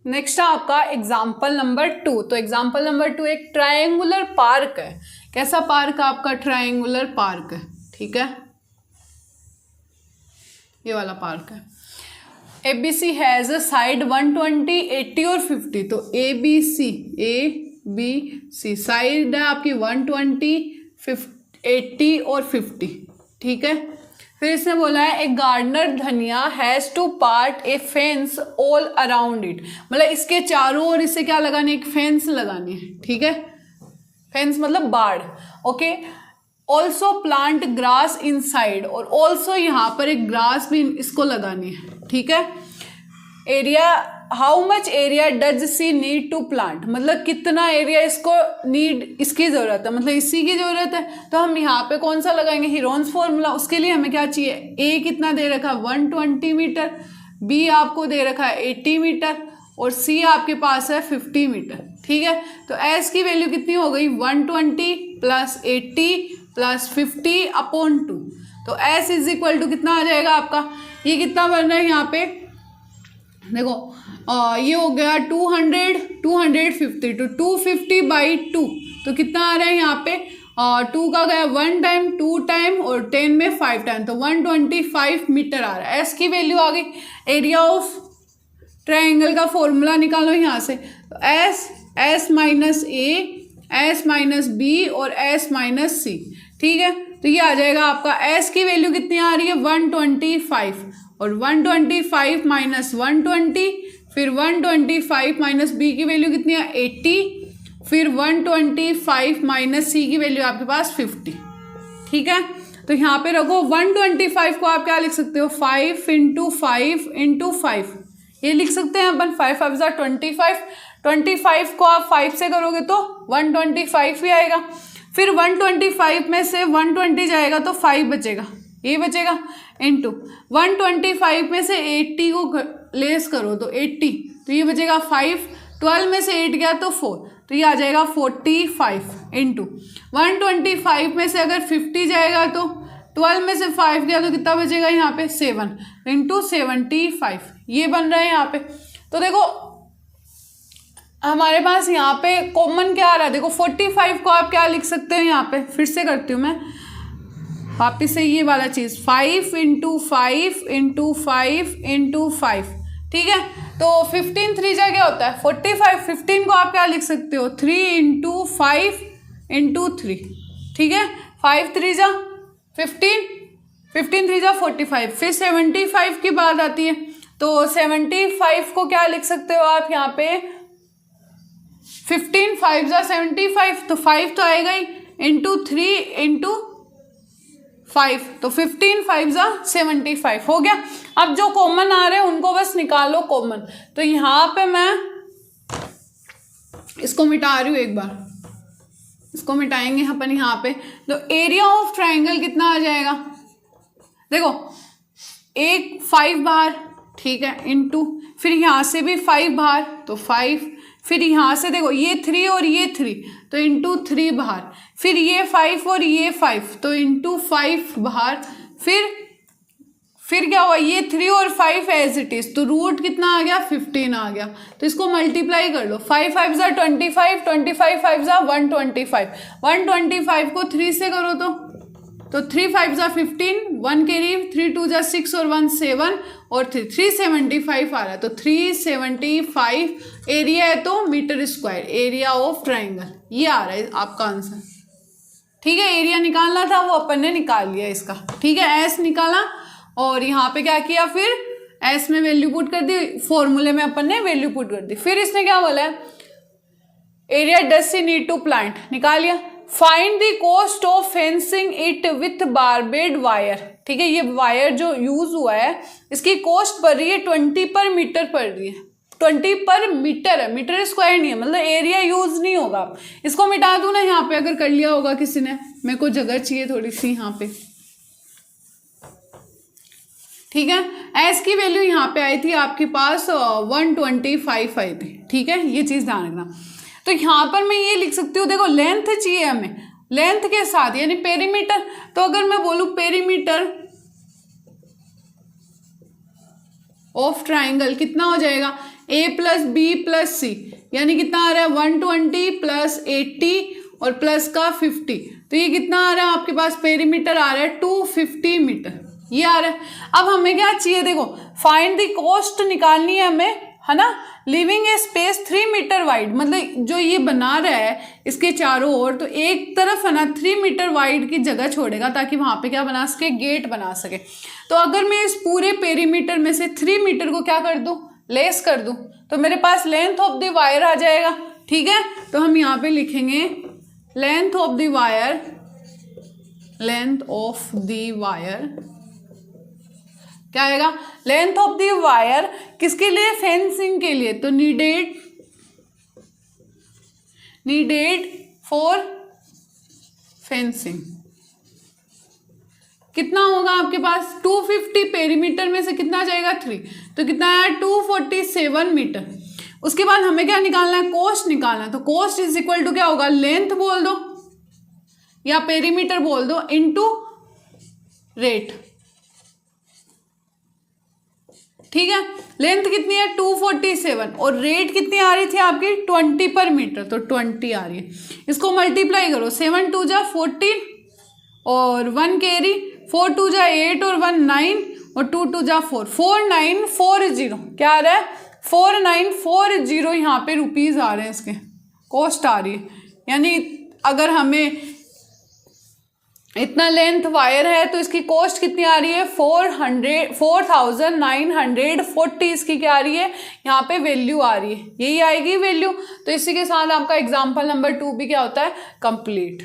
Next है आपका example number 2। तो एग्जाम्पल नंबर 2 एक ट्रायंगुलर पार्क है। कैसा पार्क है आपका? ट्रायंगुलर पार्क है, ठीक है, ये वाला पार्क है। ABC हैज़ अ साइड 120, 80 और 50। तो ABC साइड है आपकी 120, 80 और 50, ठीक है। फिर इसने बोला है a gardener Dhaniya has to put a fence all around it, मतलब इसके चारों ओर इसे क्या लगानी है? एक फेंस लगानी है, ठीक है, फेंस मतलब बाड़, okay. Also plant grass inside, और ऑल्सो यहाँ पर एक ग्रास भी इसको लगानी है, ठीक है। Area, how much area does she need to plant, मतलब कितना एरिया इसको नीड, इसकी ज़रूरत है, मतलब इसी की ज़रूरत है। तो हम यहाँ पे कौन सा लगाएंगे? Heron's formula. उसके लिए हमें क्या चाहिए? ए कितना दे रखा है? 120 मीटर, बी आपको दे रखा है 80 मीटर, और सी आपके पास है 50 मीटर, ठीक है। तो एस की वैल्यू कितनी हो गई? 120 प्लस 80 प्लस 50 अपॉन 2। तो एस इज इक्वल टू कितना आ जाएगा आपका? ये कितना बन रहा है यहाँ पे? देखो ये हो गया 200, 250, तो 250/2, तो कितना आ रहा है यहाँ पे? 2 का गया 1 टाइम, 2 टाइम, और 10 में 5 टाइम, तो 125 मीटर आ रहा है। एस की वैल्यू आ गई। एरिया ऑफ ट्रायंगल का फॉर्मूला निकालो यहाँ से। तो एस माइनस ए, एस माइनस बी और एस माइनस सी, ठीक है। तो ये आ जाएगा आपका, एस की वैल्यू कितनी आ रही है? 125, और 125 माइनस 120, फिर 125 माइनस बी की वैल्यू कितनी है? 80, फिर 125 माइनस सी की वैल्यू आपके पास 50, ठीक है। तो यहाँ पे रखो 125 को आप क्या लिख सकते हो? 5 इंटू 5 इंटू 5, ये लिख सकते हैं अपन। 5 5 25, 25 को आप 5 से करोगे तो 125 ही आएगा। फिर 125 में से 120 जाएगा तो 5 बचेगा, ये बचेगा, इंटू 125 में से 80 को लेस करो तो 80, तो ये बचेगा 5, 12 में से 8 गया तो 4, तो ये आ जाएगा 45, इंटू 125 में से अगर 50 जाएगा तो 12 में से 5 गया तो कितना बचेगा यहाँ पे? 7, इंटू 75, ये बन रहा है यहाँ पे। तो देखो हमारे पास यहाँ पे कॉमन क्या आ रहा है? देखो 45 को आप क्या लिख सकते हो यहाँ पे? फिर से करती हूँ मैं वापिस से ये वाला चीज़, 5 इंटू 5 इंटू 5 इंटू 5, ठीक है। तो 15 3 जा क्या होता है? 45। 15 को आप क्या लिख सकते हो? 3 इंटू 5 इंटू 3, ठीक है। 5 3 जा 15, 15 3 जा 45। फिर 75 की बात आती है, तो 75 को क्या लिख सकते हो आप यहाँ पे? 15 5 जा 75, तो 5 तो आएगा ही, इंटू 3 इंटू 5, तो 15 5 जा 75 हो गया। अब जो कॉमन आ रहे हैं उनको बस निकालो कॉमन। तो यहाँ पे मैं इसको मिटा रही हूँ, एक बार इसको मिटाएंगे अपन यहाँ पे। तो एरिया ऑफ ट्रायंगल कितना आ जाएगा? देखो एक 5 बाहर, ठीक है, इंटू फिर यहाँ से भी 5 बाहर तो 5, फिर यहाँ से देखो ये 3 और ये 3 तो इंटू 3 बाहर, फिर ये 5 और ये 5 तो इंटू 5 बाहर, फिर क्या हुआ? ये 3 और 5 एज इट इज, तो रूट कितना आ गया? 15 आ गया। तो इसको मल्टीप्लाई कर लो, 5 5 जा 25, 25 5 जा 125, 125 को 3 से करो तो 3 5 जा 15, 1 कैरी, 3 2 जा 6 और 1 7 और 375 आ रहा है। तो 375 एरिया है, तो metre square area of triangle, ये आ रहा है आपका आंसर, ठीक है। एरिया निकालना था वो अपन ने निकाल लिया इसका, ठीक है। एस निकाला और यहाँ पे क्या किया? फिर एस में वैल्यू पुट कर दी, फॉर्मूले में अपन ने वैल्यू पुट कर दी। फिर इसने क्या बोला है? Area does she need to plant, निकाल लिया। Find the cost of fencing it with barbed wire, ठीक है। ये वायर जो यूज हुआ है इसकी कॉस्ट पड़ रही है 20 पर मीटर पड़ रही है, 20 पर मीटर है, मीटर स्क्वायर नहीं है, मतलब एरिया यूज नहीं होगा। इसको मिटा दूं ना यहाँ पे, अगर कर लिया होगा किसी ने, मेरे को जगह चाहिए थोड़ी सी यहाँ पे, ठीक है। एस की वैल्यू यहाँ पे आई थी आपके पास 125 आई थी, ठीक है, ये चीज ध्यान रखना। तो यहाँ पर मैं ये लिख सकती हूँ, देखो लेंथ चाहिए हमें, लेंथ के साथ यानी पेरीमीटर, तो अगर मैं बोलूँ पेरीमीटर ऑफ ट्राइंगल कितना हो जाएगा? A प्लस बी प्लस सी, यानी कितना आ रहा है 120 प्लस 80 और प्लस का 50, तो ये कितना आ रहा है आपके पास पेरीमीटर आ रहा है 250 मीटर, ये आ रहा है। अब हमें क्या चाहिए, देखो फाइंड द कॉस्ट निकालनी है हमें, है ना। लिविंग ए स्पेस 3 मीटर वाइड, मतलब जो ये बना रहा है इसके चारों ओर, तो एक तरफ है ना 3 मीटर वाइड की जगह छोड़ेगा ताकि वहां पे क्या बना सके, गेट बना सके। तो अगर मैं इस पूरे पेरीमीटर में से 3 मीटर को क्या कर दूं, लेस कर दूं, तो मेरे पास लेंथ ऑफ द वायर आ जाएगा, ठीक है। तो हम यहाँ पे लिखेंगे length of the wire, length of the wire क्या आएगा, लेंथ ऑफ द वायर किसके लिए, फेंसिंग के लिए, तो नीडेड फॉर फेंसिंग कितना होगा आपके पास 250, पेरीमीटर में से कितना जाएगा 3, तो कितना है 247 मीटर। उसके बाद हमें क्या निकालना है, कॉस्ट निकालना है। तो कॉस्ट इज इक्वल टू क्या होगा, लेंथ बोल दो या पेरीमीटर बोल दो इनटू रेट, ठीक है। लेंथ कितनी है 247 और रेट कितनी आ रही थी आपकी 20 पर मीटर, तो 20 आ रही है। इसको मल्टीप्लाई करो, 7 2 जा 14 और 1 कैरी, 4 2 जा 8 और 1 9 और 2 2 जा 4, 4940 क्या आ रहा है 4940 यहाँ पे रुपीज आ रहे हैं, इसके कॉस्ट आ रही है। यानी अगर हमें इतना लेंथ वायर है तो इसकी कॉस्ट कितनी आ रही है 4940 इसकी क्या आ रही है, यहाँ पे वैल्यू आ रही है, यही आएगी वैल्यू। तो इसी के साथ आपका एग्जाम्पल नंबर 2 भी क्या होता है, कंप्लीट।